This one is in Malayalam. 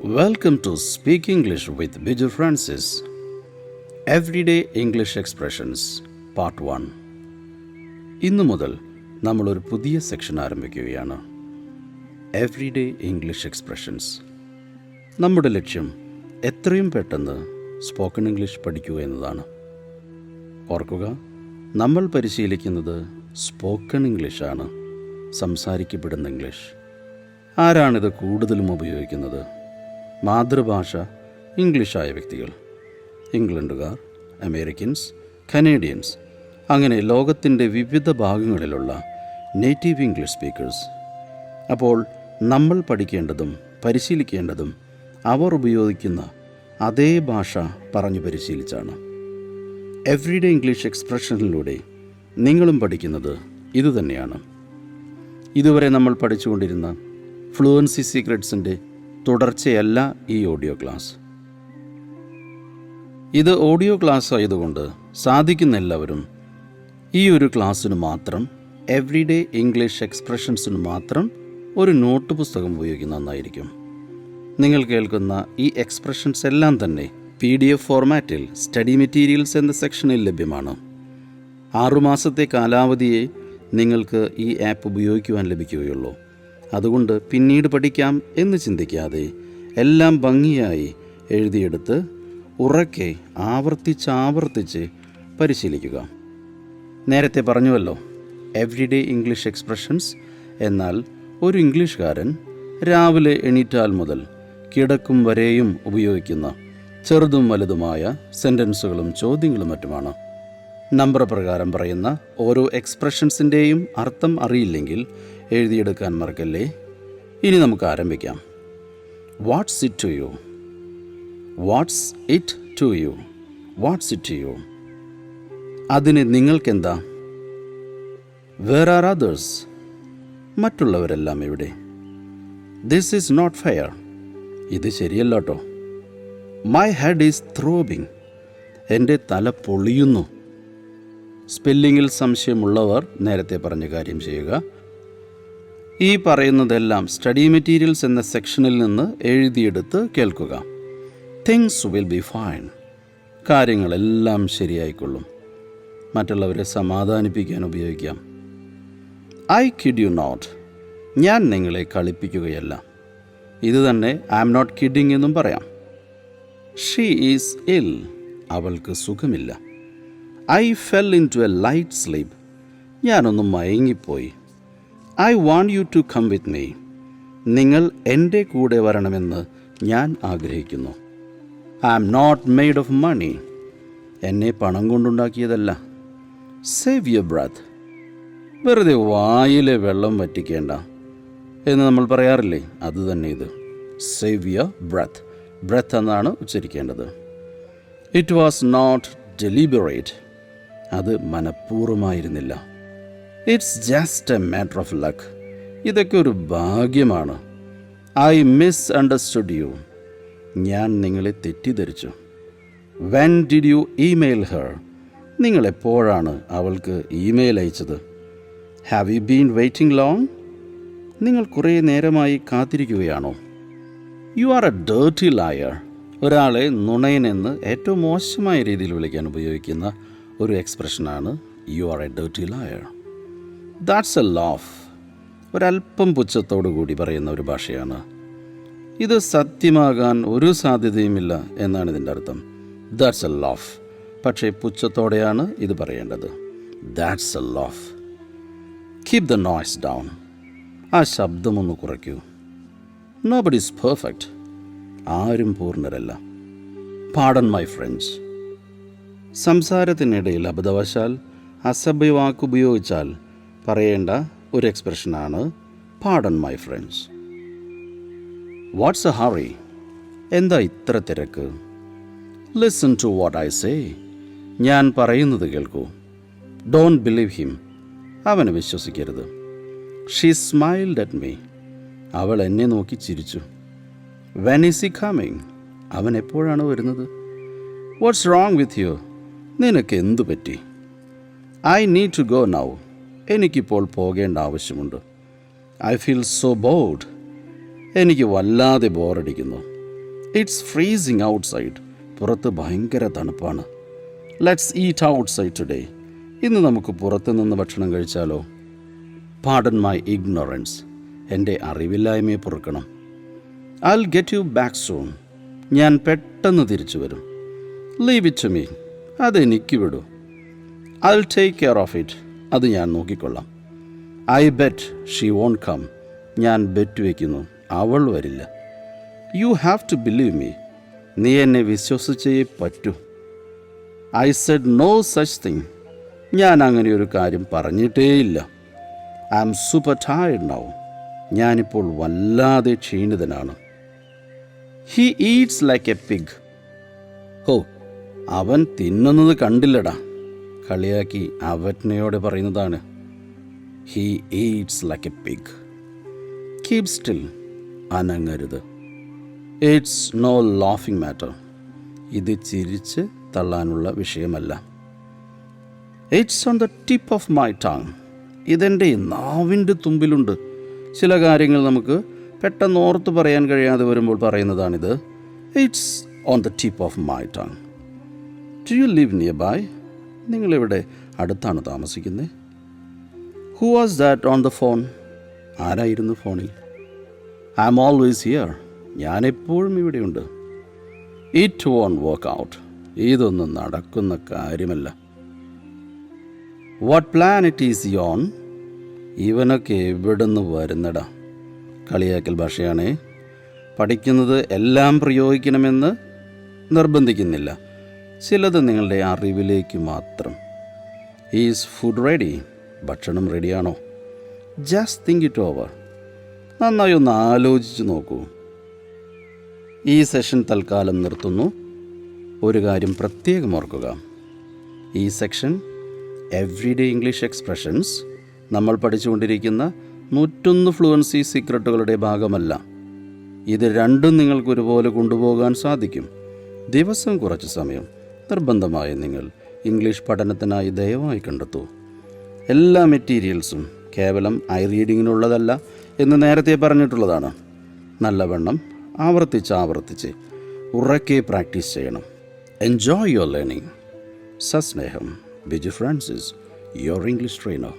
Welcome to Speak English with Biju Francis. Everyday English Expressions Part 1. ഇന്നു മുതൽ നമ്മളൊരു പുതിയ സെക്ഷൻ ആരംഭിക്കുകയാണ്. Everyday English expressions. നമ്മുടെ ലക്ഷ്യം എത്രയും പെട്ടെന്ന് സ്പോക്കൺ ഇംഗ്ലീഷ് പഠിക്കുക എന്നതാണ്. ഓർക്കുക, നമ്മൾ പരിശീലിക്കുന്നത് സ്പോക്കൺ ഇംഗ്ലീഷാണ്, സംസാരിക്കപ്പെടുന്ന ഇംഗ്ലീഷ്. ആരാണിത് കൂടുതലും ഉപയോഗിക്കുന്നത്? മാതൃഭാഷ ഇംഗ്ലീഷായ വ്യക്തികൾ. ഇംഗ്ലണ്ടുകാർ, അമേരിക്കൻസ്, കനേഡിയൻസ്, അങ്ങനെ ലോകത്തിൻ്റെ വിവിധ ഭാഗങ്ങളിലുള്ള നേറ്റീവ് ഇംഗ്ലീഷ് സ്പീക്കേഴ്സ്. അപ്പോൾ നമ്മൾ പഠിക്കേണ്ടതും പരിശീലിക്കേണ്ടതും അവർ ഉപയോഗിക്കുന്ന അതേ ഭാഷ പറഞ്ഞു പരിശീലിച്ചാണ്. എവ്രിഡേ ഇംഗ്ലീഷ് എക്സ്പ്രഷനിലൂടെ നിങ്ങളും പഠിക്കുന്നത് ഇതുതന്നെയാണ്. ഇതുവരെ നമ്മൾ പഠിച്ചുകൊണ്ടിരുന്ന ഫ്ലുവൻസി സീക്രട്സിൻ്റെ തുടർച്ചയല്ല ഈ ഓഡിയോ ക്ലാസ്. ഇത് ഓഡിയോ ക്ലാസ് ആയതുകൊണ്ട് സാധിക്കുന്ന എല്ലാവരും ഈ ഒരു ക്ലാസ്സിന് മാത്രം, എവ്രിഡേ ഇംഗ്ലീഷ് എക്സ്പ്രഷൻസിന് മാത്രം ഒരു നോട്ട് പുസ്തകം ഉപയോഗിക്കുന്ന നന്നായിരിക്കും. നിങ്ങൾ കേൾക്കുന്ന ഈ എക്സ്പ്രഷൻസ് എല്ലാം തന്നെ PDF ഫോർമാറ്റിൽ സ്റ്റഡി മെറ്റീരിയൽസ് എന്ന സെക്ഷനിൽ ലഭ്യമാണ്. 6 മാസത്തെ കാലാവധിയെ നിങ്ങൾക്ക് ഈ ആപ്പ് ഉപയോഗിക്കുവാൻ ലഭിക്കുകയുള്ളൂ. അതുകൊണ്ട് പിന്നീട് പഠിക്കാം എന്ന് ചിന്തിക്കാതെ എല്ലാം ഭംഗിയായി എഴുതിയെടുത്ത് ഉറക്കെ ആവർത്തിച്ച് പരിശീലിക്കുക. നേരത്തെ പറഞ്ഞുവല്ലോ, എവ്രിഡേ ഇംഗ്ലീഷ് എക്സ്പ്രഷൻസ് എന്നാൽ ഒരു ഇംഗ്ലീഷുകാരൻ രാവിലെ എണീറ്റാൽ മുതൽ കിടക്കും വരെയും ഉപയോഗിക്കുന്ന ചെറുതും വലുതുമായ സെൻറ്റൻസുകളും ചോദ്യങ്ങളും മറ്റുമാണ്. നമ്പർ പ്രകാരം പറയുന്ന ഓരോ എക്സ്പ്രഷൻസിൻ്റെയും അർത്ഥം അറിയില്ലെങ്കിൽ എഴുതിയെടുക്കാൻ മറക്കല്ലേ. ഇനി നമുക്ക് ആരംഭിക്കാം. What's it to you? What's it to you? What's it to you? അതിന് നിങ്ങൾക്കെന്താ? Where are others? മറ്റുള്ളവരെല്ലാം എവിടെ? This is not fair. ഇത് ശരിയല്ല കേട്ടോ. My head is throbbing. എൻ്റെ തല പൊളിയുന്നു. സ്പെല്ലിങ്ങിൽ സംശയമുള്ളവർ നേരത്തെ പറഞ്ഞ കാര്യം ചെയ്യുക. ഈ പറയുന്നതെല്ലാം സ്റ്റഡി മെറ്റീരിയൽസ് എന്ന സെക്ഷനിൽ നിന്ന് എഴുതിയെടുത്ത് കേൾക്കുക. Things will be fine. കാര്യങ്ങളെല്ലാം ശരിയായിക്കൊള്ളും. മറ്റുള്ളവരെ സമാധാനിപ്പിക്കാൻ ഉപയോഗിക്കാം. I kid you not. ഞാൻ നിങ്ങളെ കളിപ്പിക്കുകയല്ല. ഇത് തന്നെ ഐ ആം നോട്ട് കിഡിങ് എന്നും പറയാം. She is ill. അവൾക്ക് സുഖമില്ല. I fell into a light sleep. ഞാനൊന്ന് മയങ്ങിപ്പോയി. I want you to come with me. നിങ്ങൾ എൻ്റെ കൂടെ വരണമെന്ന് ഞാൻ ആഗ്രഹിക്കുന്നു. I am not made of money. എന്നെ പണം കൊണ്ടുണ്ടാക്കിയതല്ല. Save your breath. വെറുതെ വായിലെ വെള്ളം വറ്റിക്കേണ്ട എന്ന് നമ്മൾ പറയാറില്ലേ, അത് തന്നെ ഇത്. Save your breath. ബ്രത്ത് എന്നാണ് ഉച്ചരിക്കേണ്ടത്. It was not deliberate. അത് മനഃപൂർവ്വമായിരുന്നില്ല. It's just a matter of luck. ഇതൊക്കെ ഒരു ഭാഗ്യമാണ്. I misunderstood you. ഞാൻ നിങ്ങളെ തെറ്റിദ്ധരിച്ചു. When did you email her? നിങ്ങളെപ്പോഴാണ് അവൾക്ക് ഇമെയിൽ അയച്ചത്? Have you been waiting long? നിങ്ങൾ കുറേ നേരമായി കാത്തിരിക്കുകയാണോ? You are a dirty liar. ഒരാളെ നുണയനെന്ന് ഏറ്റവും മോശമായ രീതിയിൽ വിളിക്കാൻ ഉപയോഗിക്കുന്ന ഒരു എക്സ്പ്രഷനാണ് you are a dirty liar. That's a laugh. ഒരല്പം പുച്ഛത്തോടു കൂടി പറയുന്ന ഒരു ഭാഷയാണ്. ഇത് സത്യമാകാൻ ഒരു സാധ്യതയുമില്ല എന്നാണ് ഇതിൻ്റെ അർത്ഥം. That's a laugh. പക്ഷേ പുച്ഛത്തോടെയാണ് ഇത് പറയേണ്ടത്. That's a laugh. Keep the noise down. ആ ശബ്ദമൊന്ന് കുറയ്ക്കൂ. Nobody is perfect. ആരും പൂർണ്ണരല്ല. Pardon my friends. സംസാരത്തിനിടയിൽ അബദ്ധവശാൽ അസഭ്യവാക്കുപയോഗിച്ചാൽ പറയേണ്ട ഒരു എക്സ്പ്രഷനാണ് pardon my friends. What's a hurry? എന്താ ഇത്ര തിരക്ക്? Listen to what I say. ഞാൻ പറയുന്നത് കേൾക്കൂ. Don't believe him. അവനെ വിശ്വസിക്കരുത്. She smiled at me. അവൾ എന്നെ നോക്കി ചിരിച്ചു. When is he coming? അവൻ എപ്പോഴാണ് വരുന്നത്? What's wrong with you? നിനക്ക് എന്തു പറ്റി? I need to go now. എനിക്കിപ്പോൾ പോകേണ്ട ആവശ്യമുണ്ട്. I feel so bored. എനിക്ക് വല്ലാതെ ബോറടിക്കുന്നു. It's freezing outside. പുറത്ത് ഭയങ്കര തണുപ്പാണ്. Let's eat outside today. ഇന്ന് നമുക്ക് പുറത്ത് നിന്ന് ഭക്ഷണം കഴിച്ചാലോ? Pardon my ignorance. എൻ്റെ അറിവില്ലായ്മയെ പൊറുക്കണം. I'll get you back soon. ഞാൻ പെട്ടെന്ന് തിരിച്ചു വരും. Leave it to me. അതെനിക്ക് വിടൂ. I'll take care of it. അത് ഞാൻ നോക്കിക്കൊള്ളാം. I bet she won't come. ഞാൻ ബെറ്റ് വയ്ക്കുന്നു, അവൾ വരില്ല. You have to believe me. നീ എന്നെ വിശ്വസിച്ചേ പറ്റൂ. I said no such thing. ഞാൻ അങ്ങനെ ഒരു കാര്യം പറഞ്ഞിട്ടേയില്ല. I am super tired now. ഞാനിപ്പോൾ വല്ലാതെ ക്ഷീണിതനാണ്. He eats like a pig. ഓ, അവൻ തിന്നുന്നത് കണ്ടില്ലടാ. കളിയാക്കി അവജ്ഞയോടെ പറയുന്നതാണ്. He eats like a pig. Keep still. അനങ്ങരുത്. It's no laughing matter. ഇത് ചിരിച്ച് തള്ളാനുള്ള വിഷയമല്ല. It's on the tip of my tongue. ഇതെൻ്റെ നാവിൻ്റെ തുമ്പിലുണ്ട്. ചില കാര്യങ്ങൾ നമുക്ക് പെട്ടെന്ന് ഓർത്ത് പറയാൻ കഴിയാതെ വരുമ്പോൾ പറയുന്നതാണിത്. It's on the tip of my tongue. Do you live nearby? നിങ്ങളിവിടെ അടുത്താണ് താമസിക്കുന്നത്? Who was that on the phone? ആരായിരുന്നു ഫോണിൽ? I am always here. ഞാനെപ്പോഴും ഇവിടെയുണ്ട്. It won't work out. ഇതൊന്നും നടക്കുന്ന കാര്യമല്ല. What planet is you on? ഇവനൊക്കെ എവിടുന്ന് വരുന്നടാ? കളിയാക്കൽ ഭാഷയാണേ. പഠിക്കുന്നത് എല്ലാം പ്രയോഗിക്കണമെന്ന് നിർബന്ധിക്കുന്നില്ല. ചിലത് നിങ്ങളുടെ അറിവിലേക്ക് മാത്രം. Is food ready? ഭക്ഷണം റെഡിയാണോ? Just think it over. നന്നായി ഒന്ന് ആലോചിച്ച് നോക്കൂ. ഈ സെഷൻ തൽക്കാലം നിർത്തുന്നു. ഒരു കാര്യം പ്രത്യേകം ഓർക്കുക. ഈ സെക്ഷൻ എവ്രിഡേ ഇംഗ്ലീഷ് എക്സ്പ്രഷൻസ് നമ്മൾ പഠിച്ചുകൊണ്ടിരിക്കുന്ന 101 ഫ്ലുവൻസി സീക്രട്ടുകളുടെ ഭാഗമല്ല. ഇത് രണ്ടും നിങ്ങൾക്ക് ഒരുപോലെ കൊണ്ടുപോകാൻ സാധിക്കും. ദിവസം കുറച്ച് സമയം നിർബന്ധമായും നിങ്ങൾ ഇംഗ്ലീഷ് പഠനത്തിനായി ദയവായി കണ്ടെത്തൂ. എല്ലാ മെറ്റീരിയൽസും കേവലം ഐ റീഡിങ്ങിനുള്ളതല്ല എന്ന് നേരത്തെ പറഞ്ഞിട്ടുള്ളതാണ്. നല്ലവണ്ണം ആവർത്തിച്ച് ഉറക്കെ പ്രാക്ടീസ് ചെയ്യണം. Enjoy your learning. സസ്നേഹം. Biju Francis, your English trainer.